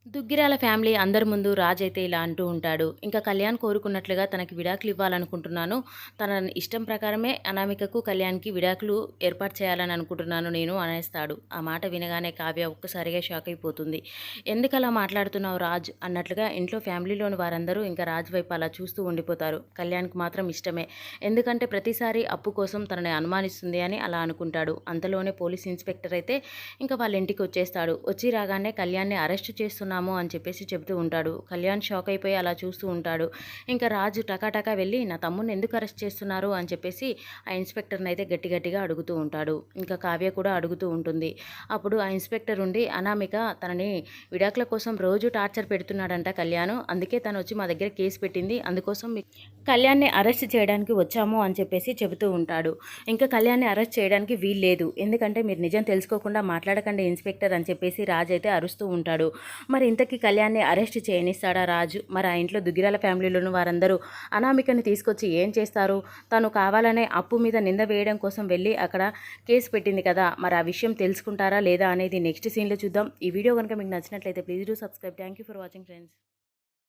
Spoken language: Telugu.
దుగ్గిరాల ఫ్యామిలీ అందరి ముందు రాజ్ అయితే ఇలా అంటూ ఉంటాడు. ఇంకా కళ్యాణ్ కోరుకున్నట్లుగా తనకి విడాకులు ఇవ్వాలనుకుంటున్నాను. తన ఇష్టం ప్రకారమే అనామికకు, కళ్యాణ్‌కి విడాకులు ఏర్పాటు చేయాలని అనుకుంటున్నాను నేను అనేస్తాడు. ఆ మాట వినగానే కావ్య ఒక్కసారిగా షాక్ అయిపోతుంది. ఎందుకలా మాట్లాడుతున్నావు రాజ్ అన్నట్లుగా ఇంట్లో ఫ్యామిలీలోని వారందరూ ఇంకా రాజ్ వైపు అలా చూస్తూ ఉండిపోతారు. కళ్యాణ్‌కి మాత్రం ఇష్టమే. ఎందుకంటే ప్రతిసారి అప్పు కోసం తనని అనుమానిస్తుంది అని అలా అనుకుంటాడు. అంతలోనే పోలీస్ ఇన్స్‌పెక్టర్ అయితే ఇంకా వాళ్ళ ఇంటికి వచ్చేస్తాడు. వచ్చి రాగానే కళ్యాణ్‌ని అరెస్ట్ చేస్తున్నాము అని చెప్పేసి చెబుతూ ఉంటాడు. కళ్యాణ్ షాక్ అయిపోయి అలా చూస్తూ ఉంటాడు. ఇంకా రాజు టకాటకా వెళ్ళి నా తమ్ముడిని ఎందుకు అరెస్ట్ చేస్తున్నారు అని చెప్పేసి ఆ ఇన్స్పెక్టర్ని అయితే గట్టి గట్టిగా అడుగుతూ ఉంటాడు. ఇంకా కావ్య కూడా అడుగుతూ ఉంటుంది. అప్పుడు ఆ ఇన్స్పెక్టర్ ఉండి అనామిక తనని విడాకుల కోసం రోజు టార్చర్ పెడుతున్నాడంట కళ్యాణ్, అందుకే తను వచ్చి మా దగ్గర కేసు పెట్టింది, అందుకోసం కళ్యాణ్ని అరెస్ట్ చేయడానికి వచ్చాము అని చెప్పేసి చెబుతూ ఉంటాడు. ఇంకా కళ్యాణ్ని అరెస్ట్ చేయడానికి వీల్లేదు, ఎందుకంటే మీరు నిజం తెలుసుకోకుండా మాట్లాడకండి ఇన్స్పెక్టర్ అని చెప్పేసి రాజు అయితే అరుస్తూ ఉంటాడు. మరి ఇంతకీ కళ్యాణ్ని అరెస్ట్ చేయనిస్తాడా రాజు? మరి ఆ ఇంట్లో దుగ్గిరాల ఫ్యామిలీలోని వారందరూ అనామికని తీసుకొచ్చి ఏం చేస్తారు? తను కావాలనే అప్పు మీద నింద వేయడం కోసం వెళ్ళి అక్కడ కేసు పెట్టింది కదా, మరి ఆ విషయం తెలుసుకుంటారా లేదా అనేది నెక్స్ట్ సీన్లో చూద్దాం. ఈ వీడియో కనుక మీకు నచ్చినట్లయితే please do subscribe. Thank you for watching friends.